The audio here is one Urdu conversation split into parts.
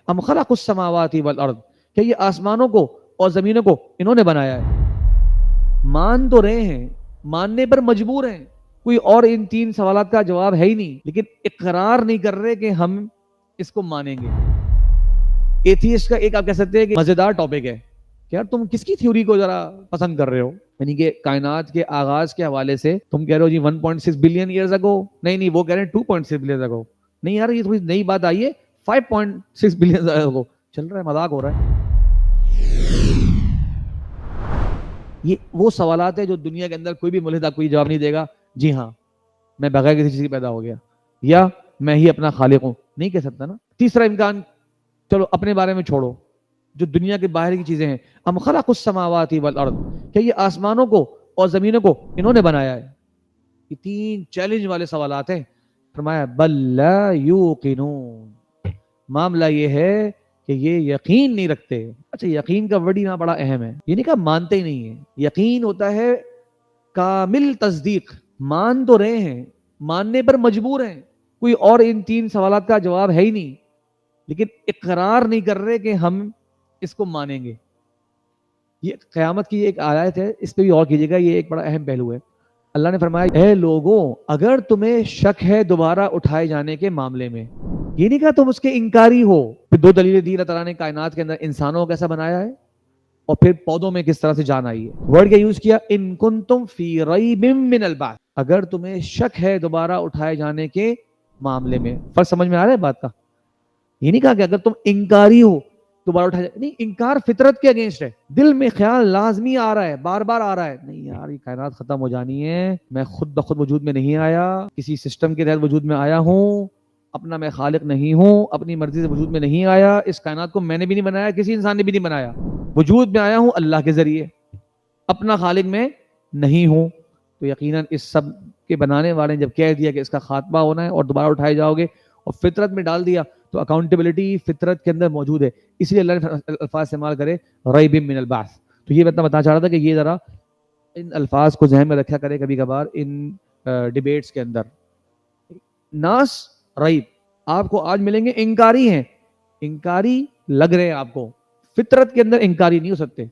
ام خلق السماوات والارض، کہ یہ آسمانوں کو اور زمینوں کو انہوں نے بنایا ہے۔ مان تو رہے ہیں، ماننے پر مجبور ہیں، کوئی اور ان تین سوالات کا جواب ہے ہی نہیں، لیکن اقرار نہیں کر رہے کہ ہم اس کو مانیں گے۔ ایتھیسٹ کا ایک آپ کہہ سکتے ہیں کہ مزیدار ٹاپک ہے کہ یار تم کس کی تھیوری کو ذرا پسند کر رہے ہو، یعنی کہ کائنات کے آغاز کے حوالے سے تم کہہ رہے ہو جی 1.6 بلین ایئرز اگو، نہیں وہ کہہ رہے ہیں 2.6 بلین اگو، نہیں یار یہ تھوڑی نئی بات آئی ہے 5.6 بلین اگو، چل رہا ہے مذاق ہو رہا ہے۔ یہ وہ سوالات ہیں جو دنیا کے اندر کوئی بھی ملحد کوئی جواب نہیں دے گا جی ہاں میں بغیر کسی چیز کے پیدا ہو گیا یا میں ہی اپنا خالق ہوں، نہیں کہہ سکتا نا۔ تیسرا امکان، چلو اپنے بارے میں چھوڑو، جو دنیا کے باہر کی چیزیں ہیں، ام خلق السماوات والارض، کہ یہ آسمانوں کو اور زمینوں کو انہوں نے بنایا ہے۔ یہ تین چیلنج والے سوالات ہیں۔ فرمایا بل لا یوقنون، معاملہ یہ ہے کہ یہ یقین نہیں رکھتے۔ اچھا یقین کا ورڈ یہاں بڑا اہم ہے، یہ نہیں کہا مانتے ہی نہیں ہیں، یقین ہوتا ہے کامل تصدیق، مان تو رہے ہیں، ماننے پر مجبور ہیں، کوئی اور ان تین سوالات کا جواب ہے ہی نہیں، لیکن اقرار نہیں کر رہے کہ ہم اس کو مانیں گے۔ یہ قیامت کی ایک آیت ہے، اس پہ بھی اور کیجیے گا، یہ ایک بڑا اہم پہلو ہے۔ اللہ نے فرمایا اے لوگوں اگر تمہیں شک ہے دوبارہ اٹھائے جانے کے معاملے میں، یہ نہیں کہا تم اس کے انکاری ہو، پھر دو دلیلیں دی اللہ تعالیٰ نے کائنات کے اندر انسانوں کو کیسا بنایا ہے اور پھر پودوں میں کس طرح سے جان آئی ہے۔ ورڈ کا یوز کیا ان کنتم فی ریب من البعث، اگر تمہیں شک ہے دوبارہ اٹھائے جانے کے معاملے میں۔ فرق سمجھ میں آ رہا ہے بات کا؟ یہ نہیں کہا کہ اگر تم انکاری ہو دوبارہ اٹھائے جانے، نہیں، انکار فطرت کے اگینسٹ ہے، دل میں خیال لازمی آ رہا ہے، بار بار آ رہا ہے، نہیں یار یہ کائنات ختم ہو جانی ہے، میں خود بخود وجود میں نہیں آیا، کسی سسٹم کے تحت وجود میں آیا ہوں، اپنا میں خالق نہیں ہوں، اپنی مرضی سے وجود میں نہیں آیا، اس کائنات کو میں نے بھی نہیں بنایا، کسی انسان نے بھی نہیں بنایا، وجود میں آیا ہوں اللہ کے ذریعے، اپنا خالق میں نہیں ہوں۔ تو یقیناً اس سب کے بنانے والے نے جب کہہ دیا کہ اس کا خاتمہ ہونا ہے اور دوبارہ اٹھائے جاؤ گے اور فطرت میں ڈال دیا، تو اکاؤنٹیبلٹی فطرت کے اندر موجود ہے، اس لیے اللہ نے الفاظ استعمال کرے ریب من البعث۔ تو یہ بتانا چاہ رہا تھا کہ یہ ذرا ان الفاظ کو ذہن میں رکھا کرے کبھی کبھار ان ڈیبیٹس کے اندر۔ ناس ریب، آپ کو آج ملیں گے انکاری ہیں، انکاری لگ رہے ہیں آپ کو، فطرت کے اندر انکاری نہیں ہو سکتے،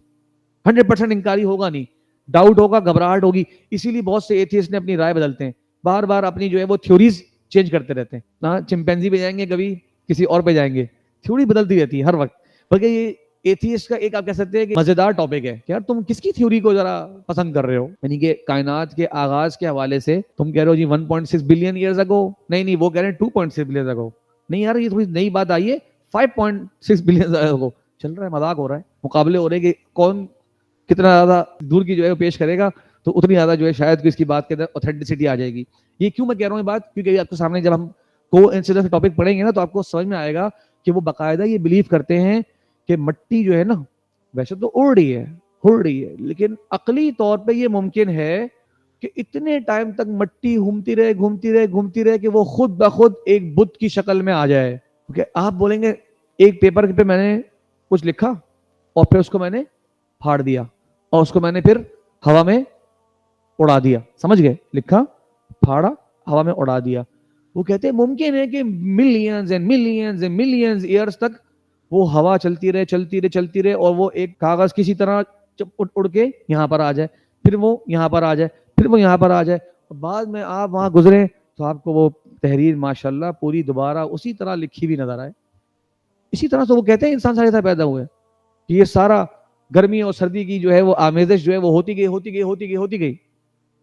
100% انکاری ہوگا نہیں، ڈاؤٹ ہوگا، گھبراہٹ ہوگی، اسی لیے بہت سے ایتھیسٹ نے اپنی رائے بدلتے ہیں، بار بار اپنی جو ہے وہ تھیوریز چینج کرتے رہتے ہیں، نہ چمپینزی پہ جائیں گے، کبھی کسی اور پہ جائیں گے، تھیوری بدلتی رہتی ہے ہر وقت۔ بلکہ یہ ایتھیسٹ کا ایک آپ کہہ سکتے ہیں کہ مزیدار ٹاپک ہے کہ یار تم کس کی تھیوری کو ذرا پسند کر رہے ہو، یعنی کہ کائنات کے آغاز کے حوالے سے تم کہہ رہے ہو جی 1.6 بلین ایئرز اگو، نہیں وہ کہہ رہے ہیں 2.6 بلین اگو، نہیں یار یہ تھوڑی نئی بات آئی ہے 5.6 بلین اگو، چل رہا ہے مذاق ہو رہا ہے، مقابلے ہو رہے ہیں کہ کون کتنا زیادہ دور کی جو ہے وہ پیش کرے گا، تو اتنی زیادہ جو ہے شاید اس کی بات کے اندر اوتھینٹسٹی آ جائے گی۔ یہ کیوں میں کہہ رہا ہوں یہ بات، کیونکہ آپ کے سامنے جب ہم کو انسیڈنس ٹاپک پڑھیں گے نا تو آپ کو سمجھ میں آئے گا کہ وہ باقاعدہ یہ بلیو کرتے ہیں کہ مٹی جو ہے نا ویسے تو اڑ رہی ہے، لیکن عقلی طور پہ یہ ممکن ہے کہ اتنے ٹائم تک مٹی گھومتی رہے کہ وہ خود بخود ایک بت کی شکل میں آ جائے۔ کیونکہ آپ بولیں گے ایک پیپر پہ میں نے کچھ لکھا اور پھر اس کو میں نے پھاڑ دیا اور اس کو میں نے پھر ہوا میں اڑا دیا، سمجھ گئے؟ لکھا، پھاڑا، ہوا میں اڑا دیا۔ وہ کہتے ہیں ممکن ہے کہ millions and millions and millions years تک وہ ہوا چلتی رہے اور وہ ایک کاغذ کسی طرح اڑ کے یہاں پر آ جائے، پھر وہ یہاں پر آ جائے، پھر وہ یہاں پر آ جائے، اور بعد میں آپ وہاں گزرے تو آپ کو وہ تحریر ماشاءاللہ پوری دوبارہ اسی طرح لکھی بھی نظر آئے۔ اسی طرح سے وہ کہتے ہیں انسان سارے طرح پیدا ہوئے کہ یہ سارا گرمی اور سردی کی جو ہے وہ آمیزش جو ہے وہ ہوتی گئی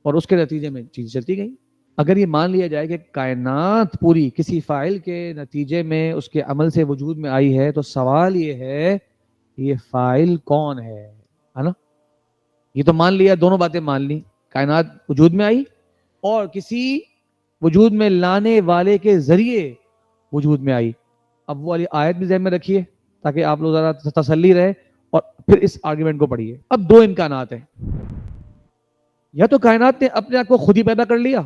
اور اس کے نتیجے میں چیز چلتی گئی۔ اگر یہ مان لیا جائے کہ کائنات پوری کسی فاعل کے نتیجے میں اس کے عمل سے وجود میں آئی ہے، تو سوال یہ ہے یہ فاعل کون ہے نا؟ یہ تو مان لیا، دونوں باتیں مان لی، کائنات وجود میں آئی اور کسی وجود میں لانے والے کے ذریعے وجود میں آئی۔ اب وہ والی آیت بھی ذہن میں رکھیے تاکہ آپ لوگ ذرا تسلی رہے اور پھر اس آرگومنٹ کو پڑھیے۔ اب دو امکانات ہیں، یا تو کائنات نے اپنے آپ کو خود ہی پیدا کر لیا،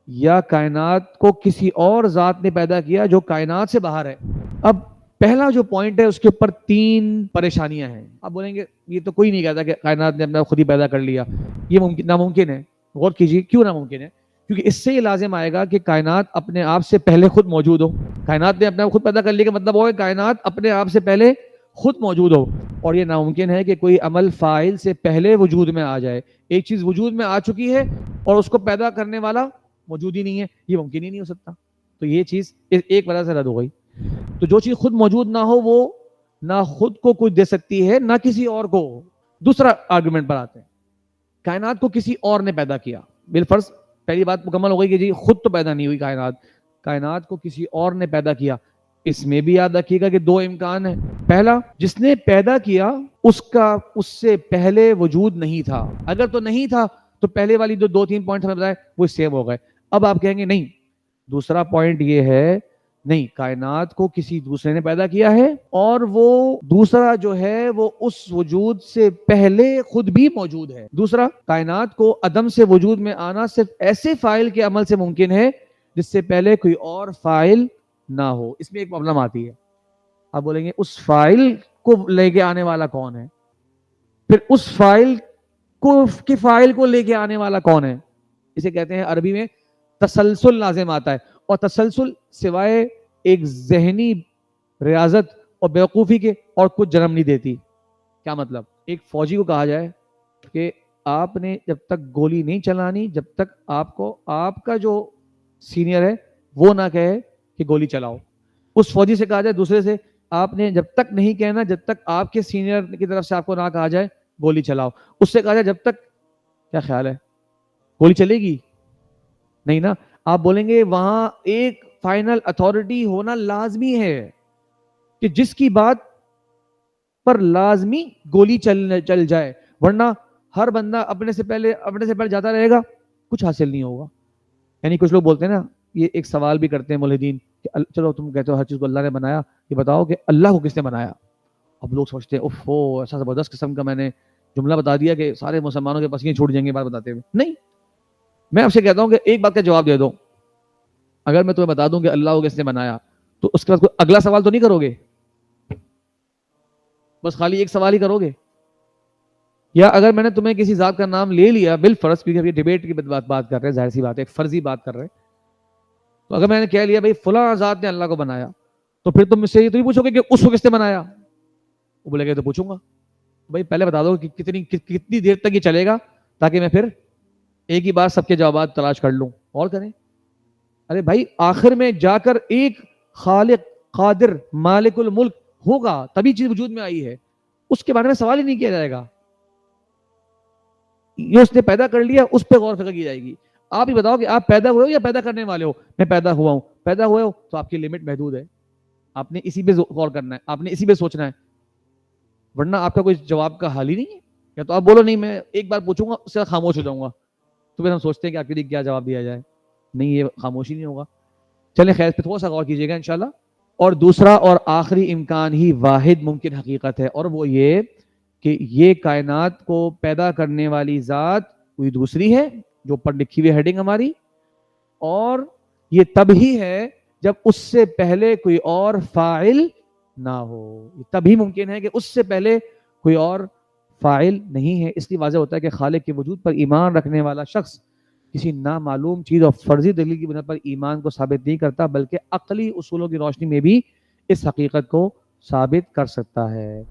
یا کائنات کو کسی اور ذات نے پیدا کیا جو کائنات سے باہر ہے۔ اب پہلا جو پوائنٹ ہے اس کے اوپر تین پریشانیاں ہیں۔ آپ بولیں گے یہ تو کوئی نہیں کہتا کہ کائنات نے اپنا خود ہی پیدا کر لیا، یہ ناممکن ہے۔ غور کیجیے کیوں ناممکن ہے؟ کیونکہ اس سے یہ لازم آئے گا کہ کائنات اپنے آپ سے پہلے خود موجود ہو. کائنات نے اپنے آپ خود پیدا کر لیا، کہ مطلب وہ ہے کائنات اپنے آپ سے پہلے خود موجود ہو. اور یہ ناممکن ہے کہ کوئی عمل فاعل سے پہلے وجود میں آ جائے. ایک چیز وجود میں آ چکی ہے اور اس کو پیدا کرنے والا موجود ہی نہیں ہے، یہ ممکن ہی نہیں ہو سکتا. تو یہ چیز ایک وجہ سے رد ہو گئی. تو جو چیز خود موجود نہ ہو وہ نہ خود کو کچھ دے سکتی ہے نہ کسی اور کو. دوسرا آرگومنٹ پر آتے ہیں. کائنات کو کسی اور نے پیدا کیا. بالفرض پہلی بات مکمل ہو گئی کہ جی خود تو پیدا نہیں ہوئی کائنات، کائنات کو کسی اور نے پیدا کیا. اس میں بھی یاد رکھیے گا کہ دو امکان ہیں. پہلا، جس نے پیدا کیا اس کا اس سے پہلے وجود نہیں تھا. اگر تو نہیں تھا تو پہلے والی جو 2-3 پوائنٹ ہمیں بتائے وہ سیو ہو گئے. اب آپ کہیں گے نہیں، دوسرا پوائنٹ یہ ہے نہیں، کائنات کو کسی دوسرے نے پیدا کیا ہے اور وہ دوسرا جو ہے وہ اس وجود سے پہلے خود بھی موجود ہے. دوسرا، کائنات کو عدم سے وجود میں آنا صرف ایسے فاعل کے عمل سے ممکن ہے جس سے پہلے کوئی اور فاعل نہ ہو. اس میں ایک پرابلم آتی ہے. آپ بولیں گے اس فاعل کو لے کے آنے والا کون ہے؟ پھر اس فاعل کو لے کے آنے والا کون ہے؟ اسے کہتے ہیں عربی میں تسلسل لازم آتا ہے. اور تسلسل سوائے ایک ذہنی ریاضت اور بیوقوفی کے اور کچھ جنم نہیں دیتی. کیا مطلب؟ ایک فوجی کو کہا جائے کہ آپ نے جب تک گولی نہیں چلانی جب تک آپ کو آپ کا جو سینئر ہے وہ نہ کہے کہ گولی چلاؤ. اس فوجی سے کہا جائے دوسرے سے آپ نے جب تک نہیں کہنا جب تک آپ کے سینئر کی طرف سے آپ کو نہ کہا جائے گولی چلاؤ. اس سے کہا جائے جب تک، کیا خیال ہے گولی چلے گی؟ نہیں نا. آپ بولیں گے وہاں ایک فائنل اتھارٹی ہونا لازمی ہے کہ جس کی بات پر لازمی گولی چل جائے، ورنہ ہر بندہ اپنے سے پہلے جاتا رہے گا، کچھ حاصل نہیں ہوگا. یعنی کچھ لوگ بولتے ہیں نا، یہ ایک سوال بھی کرتے ہیں ملحدین کہ چلو تم کہتے ہو ہر چیز کو اللہ نے بنایا، یہ بتاؤ کہ اللہ کو کس نے بنایا؟ اب لوگ سوچتے ہیں اوف ایسا زبردست قسم کا میں نے جملہ بتا دیا کہ سارے مسلمانوں کے پسینے چھوٹ جائیں گے بات بتاتے ہوئے. نہیں، میں آپ سے کہتا ہوں کہ ایک بات کا جواب دے دو. اگر میں تمہیں بتا دوں کہ اللہ کو کس نے بنایا تو اس کے بعد کوئی اگلا سوال تو نہیں کرو گے؟ بس خالی ایک سوال ہی کرو گے. یا اگر میں نے تمہیں کسی ذات کا نام لے لیا بالفرض، کیونکہ یہ ڈیبیٹ کی بات کر رہے ہیں، ظاہر سی بات ہے ایک فرضی بات کر رہے ہیں، تو اگر میں نے کہہ لیا بھائی فلاں ذات نے اللہ کو بنایا، تو پھر تم مجھ سے یہ تو نہیں پوچھو گے کہ اس کو کس نے بنایا؟ وہ بولے گا تو پوچھوں گا بھائی پہلے بتا دو کہ کتنی دیر تک یہ چلے گا تاکہ میں پھر ایک ہی بار سب کے جوابات تلاش کر لوں اور کریں. ارے بھائی آخر میں جا کر ایک خالق قادر مالک الملک ہوگا تبھی چیز وجود میں آئی ہے. اس کے بارے میں سوال ہی نہیں کیا جائے گا. یہ اس نے پیدا کر لیا اس پہ غور فکر کی جائے گی. آپ ہی بتاؤ کہ آپ پیدا ہوئے ہو یا پیدا کرنے والے ہو؟ میں پیدا ہوا ہوں. پیدا ہوئے ہو تو آپ کی لمٹ محدود ہے، آپ نے اسی پہ غور کرنا ہے، آپ نے اسی پہ سوچنا ہے، ورنہ آپ کا کوئی جواب کا حال ہی نہیں ہے. یا تو آپ بولو نہیں میں ایک بار پوچھوں گا اس سے خاموش ہو جاؤں گا، تو پھر ہم سوچتے ہیں کہ آپ کے لیے کیا جواب دیا جائے. نہیں، یہ خاموشی نہیں ہوگا. چلیں خیر پہ تھوڑا سا غور کیجیے گا انشاءاللہ. اور دوسرا اور آخری امکان ہی واحد ممکن حقیقت ہے، اور وہ یہ کہ یہ کائنات کو پیدا کرنے والی ذات کوئی دوسری ہے جو پر لکھی ہوئی ہیڈنگ ہماری، اور یہ تب ہی ہے جب اس سے پہلے کوئی اور فاعل نہ ہو. تبھی ممکن ہے کہ اس سے پہلے کوئی اور فاعل نہیں ہے. اس لیے واضح ہوتا ہے کہ خالق کے وجود پر ایمان رکھنے والا شخص کسی نامعلوم چیز اور فرضی دلیل کی بنا پر ایمان کو ثابت نہیں کرتا، بلکہ عقلی اصولوں کی روشنی میں بھی اس حقیقت کو ثابت کر سکتا ہے.